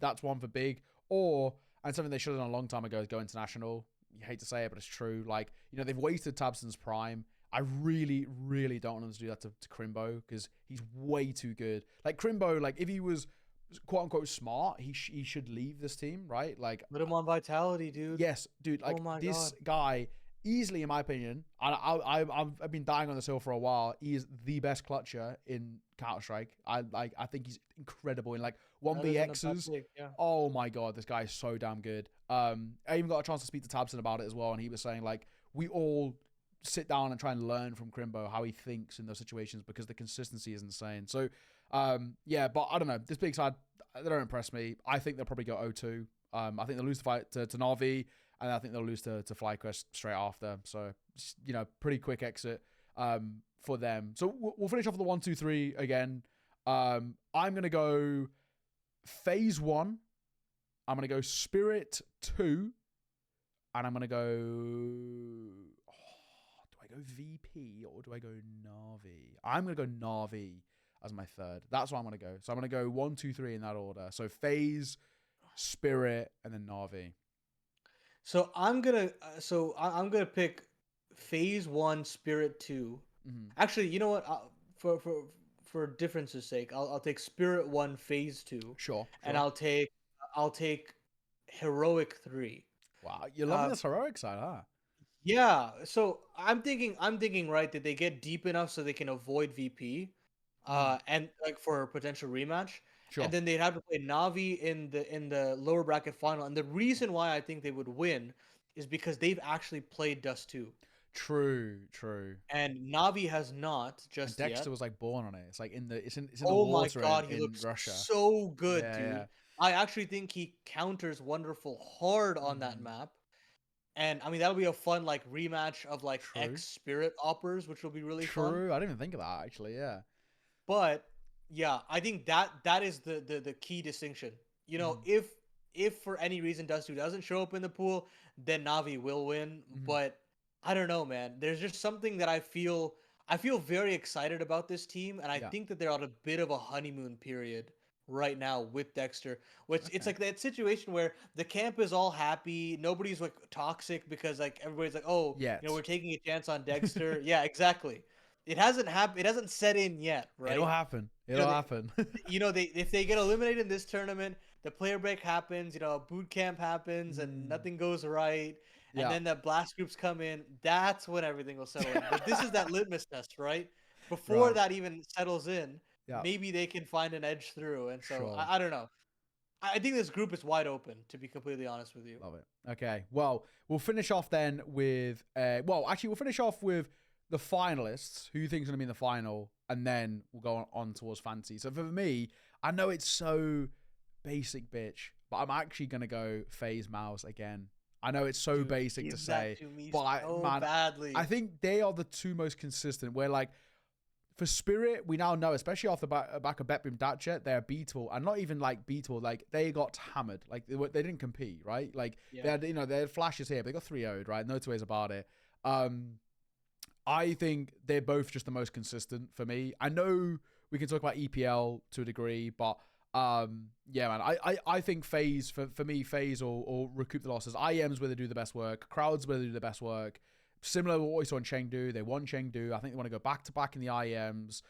that's one for big and something they should have done a long time ago is go international. You hate to say it, but it's true. Like they've wasted tabseN's prime. I really, really don't want them to do that to Crimbo because he's way too good. Like Crimbo, like if he was quote unquote smart, he should leave this team, right? Like Put him on Vitality, dude. yes, dude. Like Oh my this god. guy, easily in my opinion, I've been dying on this hill for a while. He is the best clutcher in Counter Strike. I think he's incredible in like one That v isn't a bad X's. take, yeah. Oh my god, this guy is so damn good. I even got a chance to speak to tabseN about it as well, and he was saying like we all sit down and try and learn from Crimbo how he thinks in those situations because the consistency is insane. So yeah, but I don't know. This big side, they don't impress me. I think they'll probably go 0-2. I think they'll lose the fight to Na'Vi, and I think they'll lose to FlyQuest straight after. So, pretty quick exit for them. So we'll finish off with the 1, 2, 3 again. I'm going to go FaZe 1. I'm going to go Spirit 2. And I'm going to go... do I go VP or do I go Na'Vi? I'm going to go Na'Vi as my third. That's what I'm going to go. So I'm going to go 1, 2, 3 in that order. So FaZe, Spirit, and then Na'Vi. So I'm gonna pick FaZe 1, Spirit 2. Mm-hmm. Actually, you know what? For difference's sake, I'll take Spirit 1, FaZe 2, Sure. and I'll take Heroic 3. Wow, you're loving this heroic side, huh? Yeah. So I'm thinking right that they get deep enough so they can avoid VP, and like for a potential rematch. Sure. And then they'd have to play Navi in the lower bracket final. And the reason why I think they would win is because they've actually played Dust 2. True. And Navi has not And just Dexter yet. was like born on it. It's like in the the Oh my water god, he in looks Russia. so good, Yeah, dude. yeah. I actually think he counters Wonderful hard on that map. And I mean that'll be a fun like rematch of like True. X Spirit Oppers, which will be really fun. True. I didn't even think of that actually. Yeah. But yeah, I think that is the key distinction. If for any reason Dust 2 doesn't show up in the pool, then Navi will win. But I don't know, man. There's just something that I feel very excited about this team, and I think that they're on a bit of a honeymoon period right now with Dexter. Which it's like that situation where the camp is all happy, nobody's like toxic because like everybody's like, oh, we're taking a chance on Dexter. Yeah, exactly. It hasn't happened. It hasn't set in yet, right? It'll happen. It'll happen. If they get eliminated in this tournament, the player break happens. Boot camp happens, and nothing goes right. And then the blast groups come in. That's when everything will settle in. But this is that litmus test, right? Before that even settles in, maybe they can find an edge through. And so I don't know. I think this group is wide open, to be completely honest with you. Love it. Okay. Well, we'll finish off then with we'll finish off with the finalists. Who you think is going to be in the final, and then we'll go on towards fantasy. So for me, I know it's so basic, bitch, but I'm actually going to go FaZe MOUZ again. I know it's so basic to say, but badly. I think they are the two most consistent. Where like for Spirit, we now know, especially off the back of Betboom Datchet, they're beatable, and not even like beatable. Like they got hammered. Like they didn't compete, right? Like they had they had flashes here, but they got 3-0'd, right? No two ways about it. I think they're both just the most consistent for me. I know we can talk about EPL to a degree, but yeah, man, I think FaZe for me, FaZe or recoup the losses. IEM's where they do the best work. Crowd's where they do the best work. Similar to what we saw in Chengdu. They won Chengdu. I think they want to go back to back in the IEMs.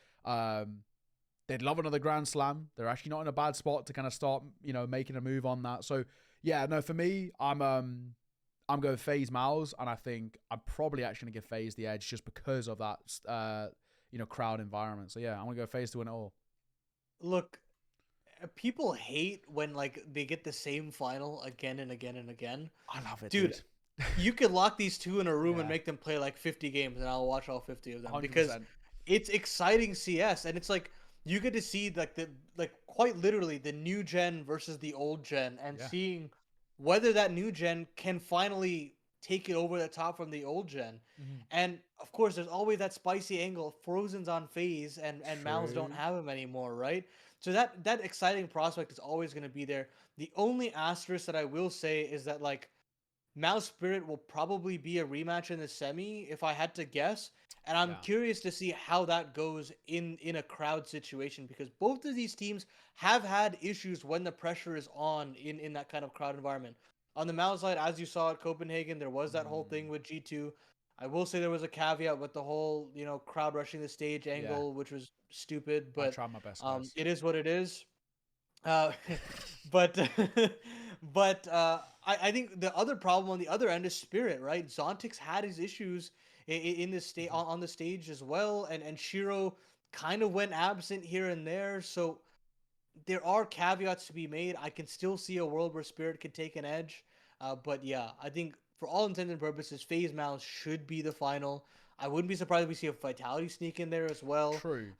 They'd love another Grand Slam. They're actually not in a bad spot to kind of start, making a move on that. So yeah, no, for me, I'm going FaZe MOUZ, and I think I'm probably actually going to give FaZe the edge just because of that, crowd environment. So yeah, I'm going to go FaZe to win it all. Look, people hate when like they get the same final again and again and again. I love it, dude. You could lock these two in a room and make them play like 50 games, and I'll watch all 50 of them 100%. because it's exciting CS, and it's like you get to see like quite literally the new gen versus the old gen, and seeing whether that new gen can finally take it over the top from the old gen. Mhm. And of course, there's always that spicy angle. Frozen's on phase, and Mouse don't True. have him anymore, right? So that exciting prospect is always going to be there. The only asterisk that I will say is that like Mouse Spirit will probably be a rematch in the semi, if I had to guess. And I'm Yeah. curious to see how that goes in a crowd situation, because both of these teams have had issues when the pressure is on in that kind of crowd environment. On the Mouse side, as you saw at Copenhagen, there was that whole thing Mm, with G2. I will say there was a caveat with the whole, crowd rushing the stage yeah. angle, which was stupid, I but tried my best, guys. it is what it is. Uh, but I think the other problem on the other end is Spirit, right? Zontix had his issues in the state Mhm. on the stage as well, and Shiro kind of went absent here and there. So there are caveats to be made. I can still see a world where Spirit could take an edge, but yeah, I think for all intents and purposes, FaZe Mouse should be the final. I wouldn't be surprised if we see a Vitality sneak in there as well. True.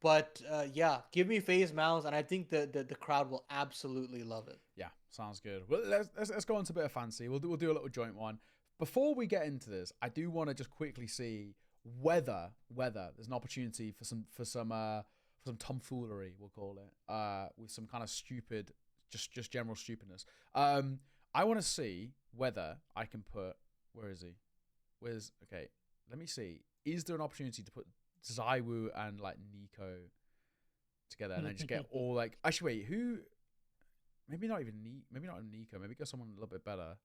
But yeah, give me FaZe Mouse, and I think the crowd will absolutely love it. Yeah, sounds good. Well, let's go into a bit of fancy. We'll do a little joint one. Before we get into this, I do want to just quickly see whether there's an opportunity for some tomfoolery, we'll call it, with some kind of stupid, just general stupidness. I want to see whether I can put, where is he? Okay? Let me see. Is there an opportunity to put Zywoo and like Nico together, and then just get all like? Actually, wait, who? Maybe not even maybe not Nico. Maybe go someone a little bit better.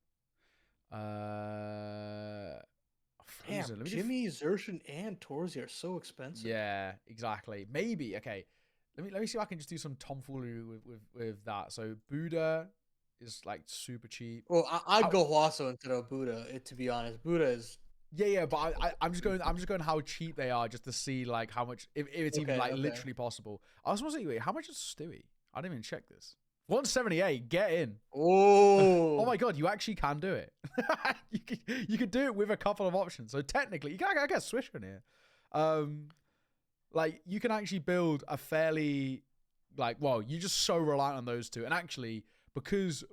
Damn, Frozen. Let me do. Jimmy, Zershin, and Torzi are so expensive. Yeah, exactly. Maybe. Okay. Let me see if I can just do some tomfoolery with that. So Buddha is like super cheap. Well, I'd How, go Huaso instead of Buddha. To be honest, Buddha is yeah, but I'm just going how cheap they are just to see like how much if it's even okay. like Okay. literally possible. I was supposed to say, wait, how much is Stewie? I didn't even check this. 178. Get in. Oh Oh, my god, you actually can do it. you could do it with a couple of options. So technically, you can get Swish in here. Like you can actually build a fairly you're just so reliant on those two. And actually, because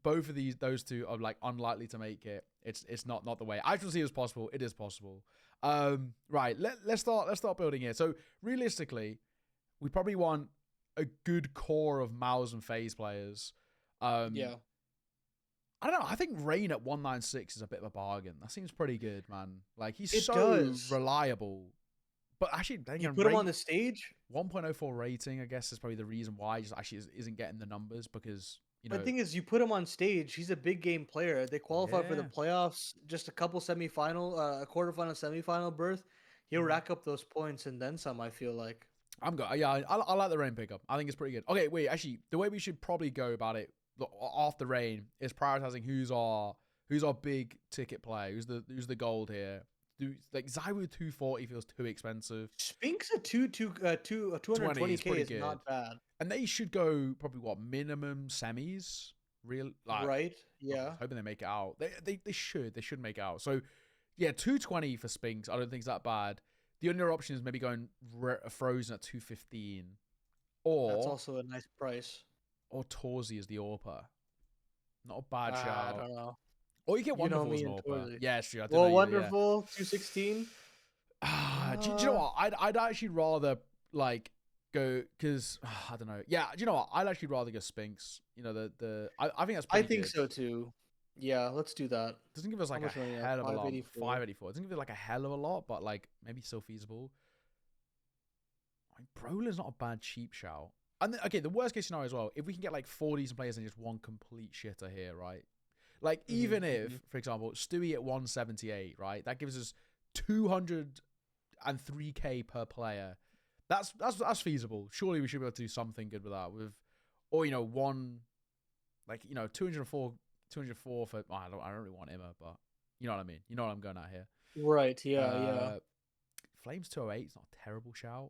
both of those two are like unlikely to make it, it's not the way. I can see it as possible. It is possible. Right, let's start building here. So realistically, we probably want a good core of Mouse and FaZe players. yeah. I don't know. I think Rain at 196 is a bit of a bargain. That seems pretty good, man. Like he's It so does. reliable. But actually, then You again, put him on rate the stage. 1.04 rating, I guess, is probably the reason why he just actually isn't getting the numbers because The thing is, you put him on stage. He's a big game player. They qualify for the yeah. playoffs. Just a couple semifinal, a quarterfinal, semifinal berth. He'll Mhm. rack up those points and then some. I feel like. I'm good. Yeah, I like the Rain pickup. I think it's pretty good. Okay, wait. Actually, the way we should probably go about it off the Rain is prioritizing who's our big ticket player. Who's the gold here? Like Zywoo 240 feels too expensive. Spinks at 20 is 220K pretty is good. not bad, And they should go probably what minimum semis. Real like right? I Yeah. was hoping they make it out. They should make it out. So yeah, 220 for Spinks. I don't think it's that bad. The only other option is maybe going Frozen at 215, That's or also a nice price. Torzi as the AWPer. Not a bad I shout. don't know. Or you get You know Wonderful as me an and AWPer. Torzy. Yeah, it's true. I don't know Well, you. Yeah. wonderful 216. Do you know what? I'd actually rather like go because I don't know. Yeah, do you know what? I'd actually rather go Spinks. You know I think that's I pretty think good. so too. Yeah, let's do that. Doesn't give us How like a much money? hell of a lot. 584. 584. It doesn't give us like a hell of a lot, but like maybe still feasible. I mean, Brawler's not a bad cheap shout. And okay, the worst case scenario as well, if we can get like 4 decent players and just one complete shitter here, right? Like even if, for example, Stewie at 178, right? That gives us 203k per player. That's feasible. Surely we should be able to do something good with that. Or one, like 204 for. I don't really want Emma, but you know what I mean. You know what I'm going at here. Right. Yeah. Yeah. Flames 208 is not a terrible shout.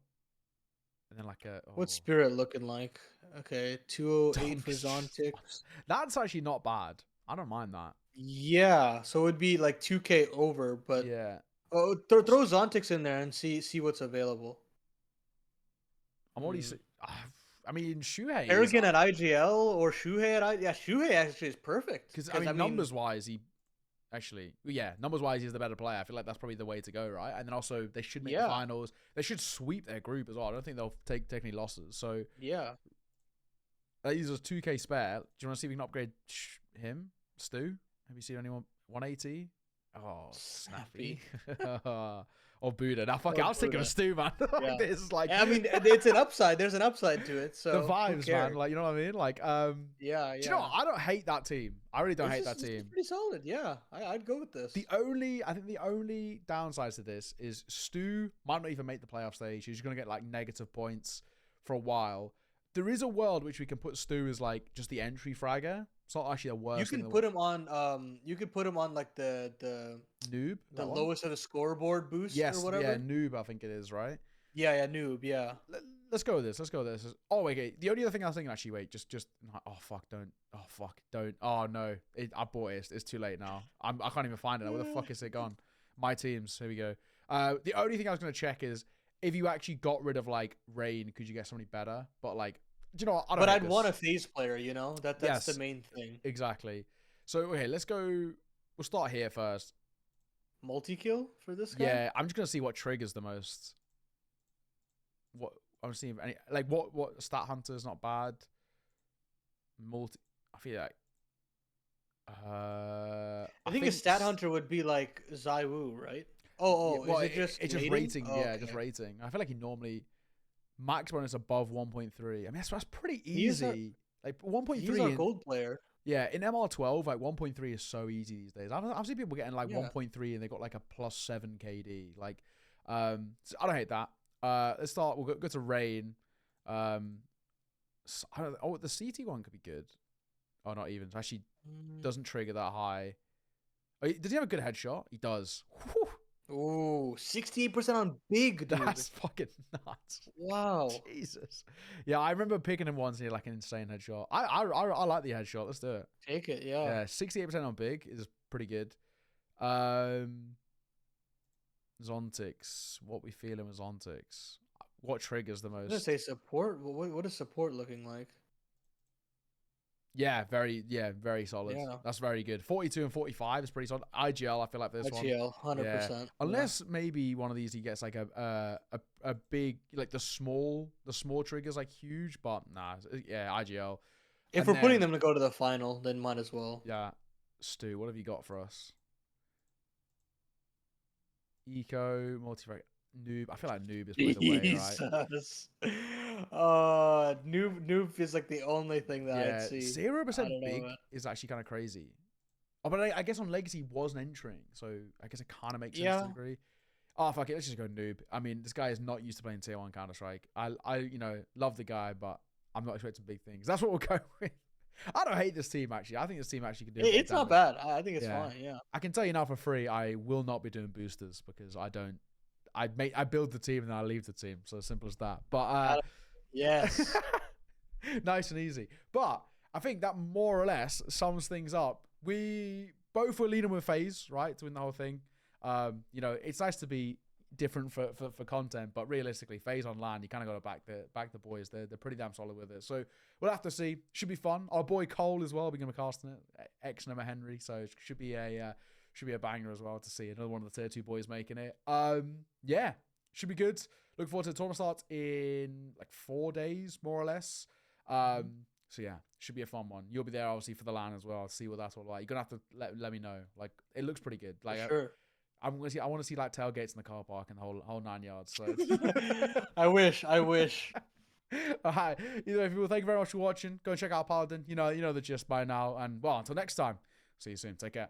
And then like What's Spirit looking like? Okay, 208 for Zonk. Zontix. That's actually not bad. I don't mind that. Yeah, so it would be like 2K over, but Yeah. throw Zontix in there and see what's available. I'm already. I mean, Shuhei is Arrogant at IGL or Shuhei at yeah, Shuhei actually is perfect because I mean numbers wise, he Actually, yeah, numbers wise, he's the better player. I feel like that's probably the way to go, right? And then also they should make the Yeah. finals. They should sweep their group as well. I don't think they'll take any losses. So Yeah. that uses 2K spare. Do you want to see if we can upgrade him, Stu? Have you seen anyone 180? Oh, snappy. Or Buddha. Now, fuck it. Or I was thinking of Buddha. Stu, man. Yeah. This is like I mean, it's an upside. There's an upside to it. So the who vibes, man. cares? Like, you know what I mean? Like, Yeah, do yeah. you know what? I don't hate that team. I really don't hate that This is team. pretty solid. Yeah, I'd go with this. I think the only downside to this is Stu might not even make the playoff stage. He's going to get like negative points for a while. There is a world which we can put Stu as like just the entry fragger. It's not actually the worst. You thing can in the put him on. You could put him on like the noob. that one? lowest of the scoreboard boost Yes, or whatever. yeah, noob. I think it is right. Yeah, noob. Yeah. Let's go with this. Let's go with this. Oh wait, okay. The only other thing I was thinking actually, wait, just oh fuck, don't. Oh fuck, don't. Oh no, I bought it. It's too late now. I can't even find it. Where the fuck is it gone? My teams. Here we go. The only thing I was gonna check is if you actually got rid of like Rain, could you get somebody better? But like, do you know what? I don't But hate I'd this. want a phase player. You know that's Yes. the main thing. Exactly. So okay, let's go. We'll start here first. Multi kill for this guy. Yeah, I'm just gonna see what triggers the most. What I'm seeing any like what stat hunter's not bad. I feel like I think a stat hunter would be like Zaiwu, right? Oh, yeah, well, is it just it's just rating? Oh, Yeah, okay. just rating. I feel like he normally max when it's above 1.3. I mean that's pretty He's a- easy. Like 1.3 He's our in- gold player. yeah, in MR12 like 1.3 is so easy these days. I've seen people getting like Yeah. 1.3 and they got like a +7 KD. Like so I don't hate that. Let's start. We'll go to Rain. I don't. Oh, the CT one could be good. Oh, not even. It actually doesn't trigger that high. Oh, does he have a good headshot? He does. Whew, Ooh, 68% on big, dude. that's fucking nuts. Wow. Jesus. Yeah, I remember picking him once and he had like an insane headshot. I like the headshot. Let's do it. Take it, yeah. Yeah, 68% on big is pretty good. Zontix. What we feeling with Zontix? What triggers the I was most? gonna say support. What is support looking like? Yeah, very solid. Yeah. That's very good. 42 and 45 is pretty solid. IGL, I feel like this one. IGL, 100%. Unless maybe one of these he gets like a big like the small triggers like huge, but nah, yeah, IGL. If And we're putting then- them to go to the final, then might as well. Yeah, Stu, what have you got for us? Eco, multi noob. I feel like noob is probably the way, right? Jesus. Noob is like the only thing that Yeah, I'd see. 0% I don't know, big man. is actually kind of crazy. Oh, but I guess on Legacy he wasn't entering, so I guess it kind of makes sense to Yeah. a degree. Oh fuck it, let's just go noob. I mean, this guy is not used to playing tier 1 Counter Strike. I love the guy, but I'm not expecting big things. That's what we'll go with. I don't hate this team actually. I think this team actually can do. a bit of It's not damage. bad. I think it's Yeah. fine. Yeah. I can tell you now for free, I will not be doing boosters because I don't. I build the team and then I leave the team. So simple as that. But Yes. nice and easy. But I think that more or less sums things up. We both were leading with FaZe, right, to win the whole thing. It's nice to be different for content, but realistically, FaZe on LAN, you kind of got to back the boys. They're pretty damn solid with it. So we'll have to see. Should be fun. Our boy Cole as well, we're going to be casting it. Ex Number Henry, so it should be a banger as well to see another one of the tier 2 boys making it. Yeah, should be good. Look forward to the tournament starts in like 4 days, more or less. So yeah, should be a fun one. You'll be there obviously for the LAN as well. See what that's all like. You're gonna have to let me know. Like it looks pretty good. Like Sure. I want to see like tailgates in the car park and the whole 9 yards. So I wish. all right. Either way, people, thank you very much for watching. Go and check out Paladin. You know the gist by now. And well, until next time. See you soon. Take care.